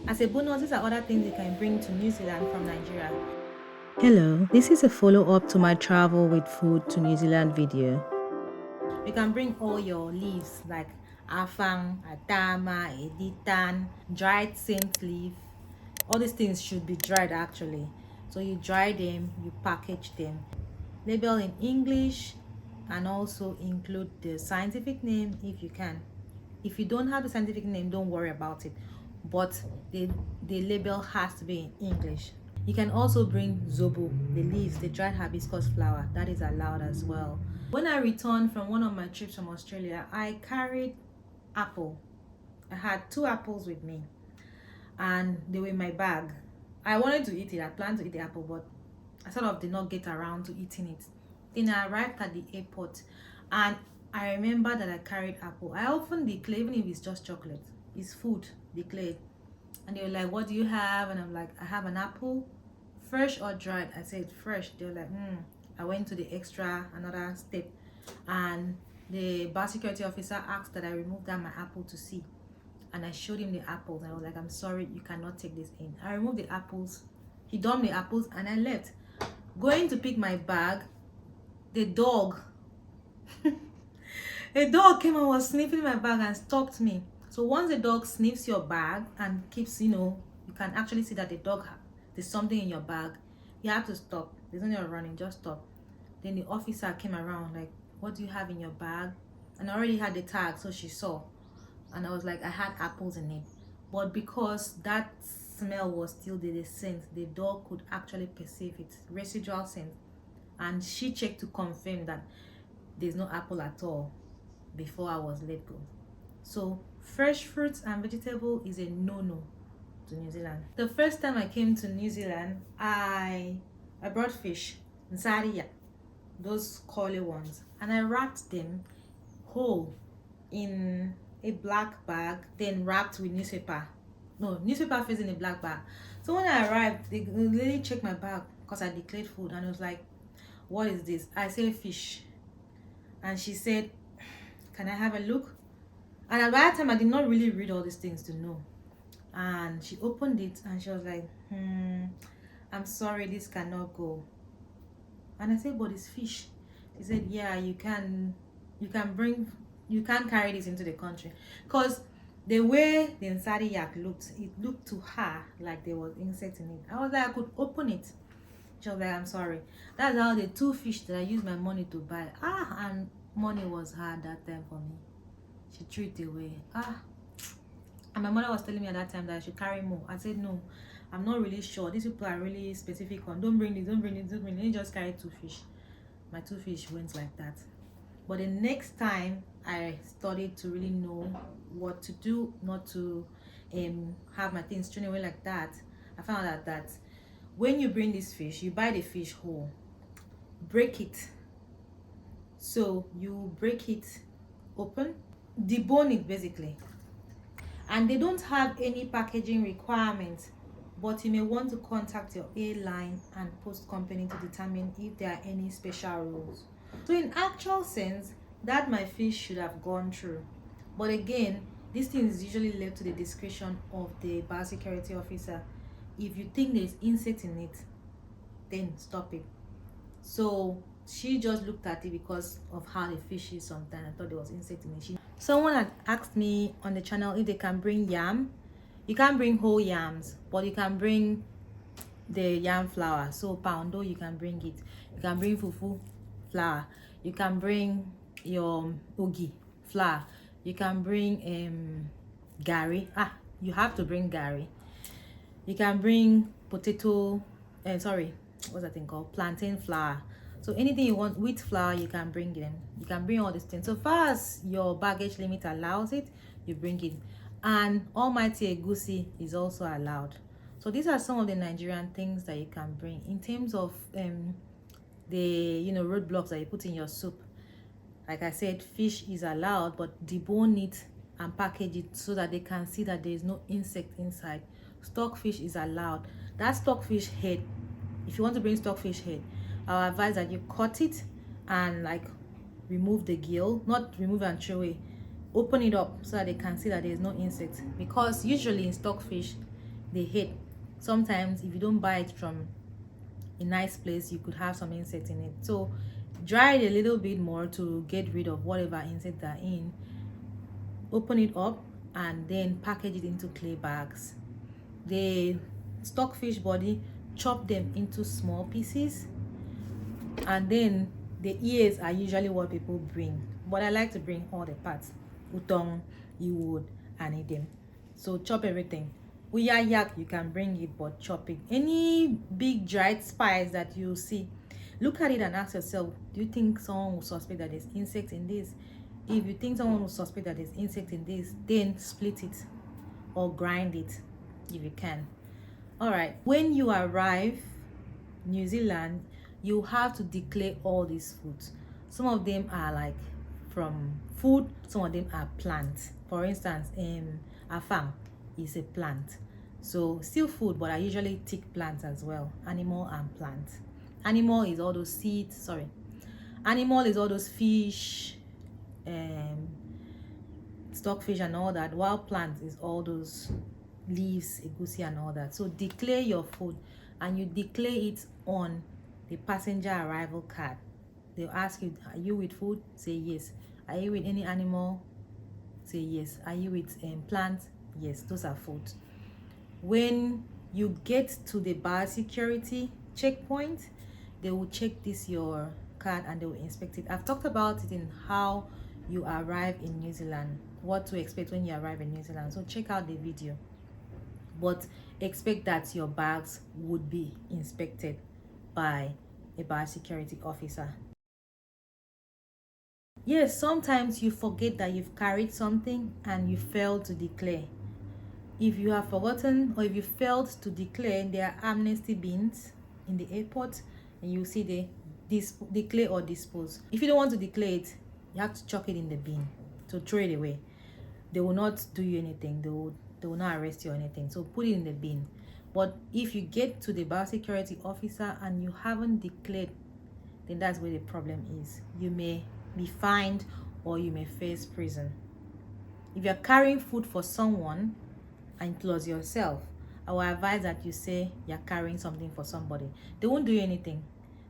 As a bonus, these are other things you can bring to New Zealand from Nigeria. Hello, this is a follow-up to my travel with food to New Zealand video. You can bring all your leaves like afang, atama, editan, dried scent leaf. All these things should be dried actually. So you dry them, you package them, label in English, and also include the scientific name if you can. If you don't have the scientific name, don't worry about it, but the label has to be in English. You can also bring zobo, the leaves, the dried hibiscus flower. That is allowed as well. When I returned from one of my trips from Australia, I carried apple. I had 2 apples with me and they were in my bag. I wanted to eat it. I planned to eat the apple, but I sort of did not get around to eating it. Then I arrived at the airport and I remember that I carried apple. I often declare, even if it's just chocolate, it's food, declared. And they were like, what do you have? And I'm like, I have an apple, fresh or dried. I said fresh. They were like, I went to the another step, and the biosecurity officer asked that I remove that my apple to see. And I showed him the apples. I was like, I'm sorry, you cannot take this in. I removed the apples. He dumped the apples and I left. Going to pick my bag, the dog a dog came and was sniffing my bag and stalked me. So once the dog sniffs your bag and keeps, you can actually see that there's something in your bag. You have to stop. There's no need of running, just stop. Then the officer came around like, what do you have in your bag? And I already had the tag, so she saw. And I was like, I had apples in it. But because that smell was still there, the scent, the dog could actually perceive it, residual scent. And she checked to confirm that there's no apple at all before I was let go. So fresh fruits and vegetable is a no-no to New Zealand. The first time I came to New Zealand, I brought fish, nsariya, those curly ones, and I wrapped them whole in a black bag, then wrapped with newspaper. No, newspaper fits in a black bag. So when I arrived, the lady checked my bag because I declared food, and it was like, what is this? I said fish, and she said, can I have a look? And at that time I did not really read all these things to know. And she opened it and she was like, I'm sorry, this cannot go. And I said, but it's fish. She said, yeah, you can carry this into the country. Because the way the Nsari yak looked, it looked to her like there was insect in it. I was like, I could open it. She was like, I'm sorry. That's how the 2 fish that I used my money to buy. And money was hard that time for me. She threw it away. And my mother was telling me at that time that I should carry more. I said, no, I'm not really sure. These people are really specific on, don't bring this, don't bring this, don't bring this. Let me just carry 2 fish. My 2 fish went like that. But the next time I started to really know what to do, not to have my things thrown away like that, I found out that when you bring this fish, you buy the fish whole, break it. So you break it open, debone it basically. And they don't have any packaging requirements, but you may want to contact your airline and post company to determine if there are any special rules. So in actual sense, that my fish should have gone through. But again, this thing is usually left to the discretion of the biosecurity officer. If you think there's insect in it, then stop it. So she just looked at it because of how the fish is sometimes. I thought there was insect in it. Someone had asked me on the channel if they can bring yam. You can't bring whole yams, but you can bring the yam flour. So poundo, you can bring it. You can bring fufu flour. You can bring your ugi flour. You can bring gari. You have to bring gari. You can bring potato, what's that thing called? Plantain flour. So anything you want, wheat flour, you can bring them. You can bring all these things. So far as your baggage limit allows it, you bring it. And almighty egusi is also allowed. So these are some of the Nigerian things that you can bring in terms of the roadblocks that you put in your soup. Like I said, fish is allowed, but debone it and package it so that they can see that there is no insect inside. Stockfish is allowed. That stockfish head, if you want to bring stockfish head, I'll advise that you cut it and remove the gill, not remove and throw away, open it up so that they can see that there is no insect. Because usually in stockfish, they hate. Sometimes if you don't buy it from a nice place, you could have some insects in it. So dry it a little bit more to get rid of whatever insects are in. Open it up and then package it into clay bags. The stockfish body, chop them into small pieces, and then the ears are usually what people bring, but I like to bring all the parts: utong, iwood, and idem. So chop everything. Uya yak, you can bring it, but chop it. Any big dried spice that you see, look at it and ask yourself, do you think someone will suspect that there's insect in this? If you think someone will suspect that there's insect in this, then split it or grind it if you can. All right, when you arrive New Zealand, you have to declare all these foods. Some of them are like from food, some of them are plants. For instance, afang is a plant, so still food, but I usually take plants as well. Animal and plant. Animal is all those seeds, sorry, animal is all those fish, stockfish and all that, while plant is all those leaves, egusi and all that. So declare your food, and you declare it on the passenger arrival card. They'll ask you, are you with food? Say yes. Are you with any animal? Say yes. Are you with plants? Yes, those are food. When you get to the biosecurity checkpoint, they will check this your card and they will inspect it. I've talked about it in how you arrive in New Zealand, what to expect when you arrive in New Zealand, so check out the video. But expect that your bags would be inspected by a biosecurity officer. Yes, sometimes you forget that you've carried something and you fail to declare. If you have forgotten or if you failed to declare, there are amnesty bins in the airport, and you see the declare or dispose. If you don't want to declare it, you have to chuck it in the bin to throw it away. They will not do you anything. They will not arrest you or anything. So put it in the bin. But if you get to the biosecurity officer and you haven't declared, then that's where the problem is. You may be fined or you may face prison. If you're carrying food for someone and plus yourself, I will advise that you say you're carrying something for somebody. They won't do you anything.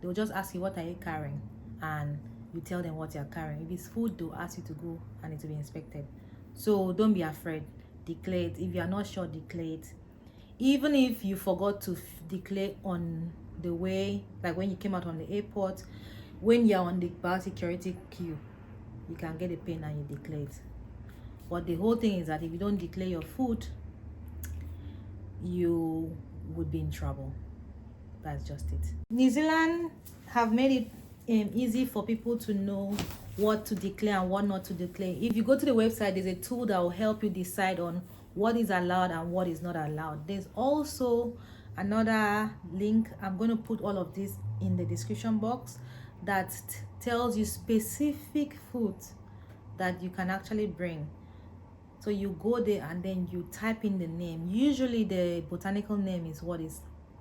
They will just ask you, what are you carrying? And you tell them what you're carrying. If it's food, they'll ask you to go and it will be inspected. So don't be afraid. Declare it. If you are not sure, declare it. Even if you forgot to declare on the way, like when you came out from the airport, when you're on the biosecurity queue, you can get a pen and you declare it. But the whole thing is that if you don't declare your food, you would be in trouble. That's just it. New Zealand have made it easy for people to know what to declare and what not to declare. If you go to the website, there's a tool that will help you decide on what is allowed and what is not allowed. There's also another link. I'm going to put all of this in the description box that tells you specific foods that you can actually bring. So you go there and then you type in the name. Usually the botanical name is what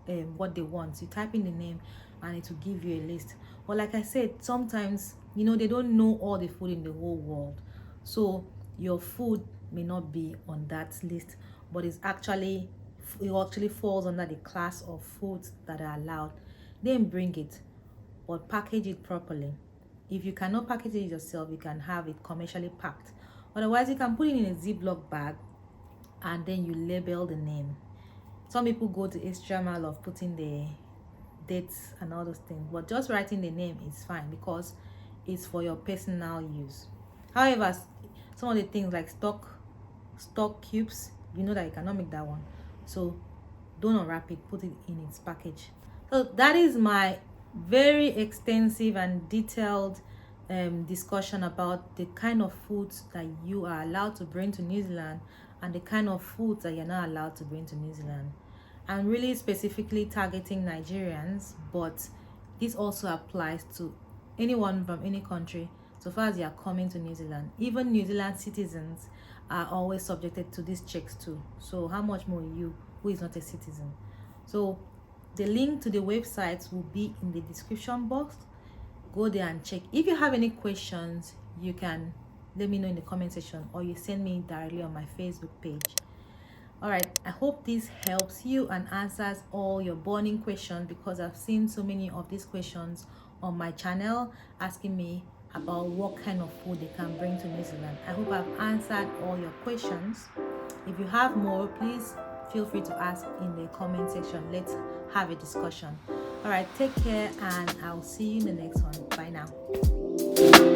they want. You type in the name and it will give you a list. But like I said, sometimes they don't know all the food in the whole world, so your food may not be on that list, but it actually falls under the class of foods that are allowed. Then bring it, but package it properly. If you cannot package it yourself, you can have it commercially packed. Otherwise, you can put it in a Ziploc bag and then you label the name. Some people go to extra mile of putting the dates and all those things, but just writing the name is fine because it's for your personal use. However, some of the things like stock cubes, that you cannot make that one, so don't unwrap it, put it in its package. So that is my very extensive and detailed discussion about the kind of foods that you are allowed to bring to New Zealand and the kind of foods that you're not allowed to bring to New Zealand. I'm really specifically targeting Nigerians, but this also applies to anyone from any country so far as you are coming to New Zealand. Even New Zealand citizens are always subjected to these checks too. So how much more you, who is not a citizen? So the link to the websites will be in the description box. Go there and check. If you have any questions, you can let me know in the comment section or you send me directly on my Facebook page. All right, I hope this helps you and answers all your burning questions, because I've seen so many of these questions on my channel asking me about what kind of food they can bring to New Zealand. I hope I've answered all your questions. If you have more, please feel free to ask in the comment section. Let's have a discussion. All right, take care, and I'll see you in the next one. Bye now.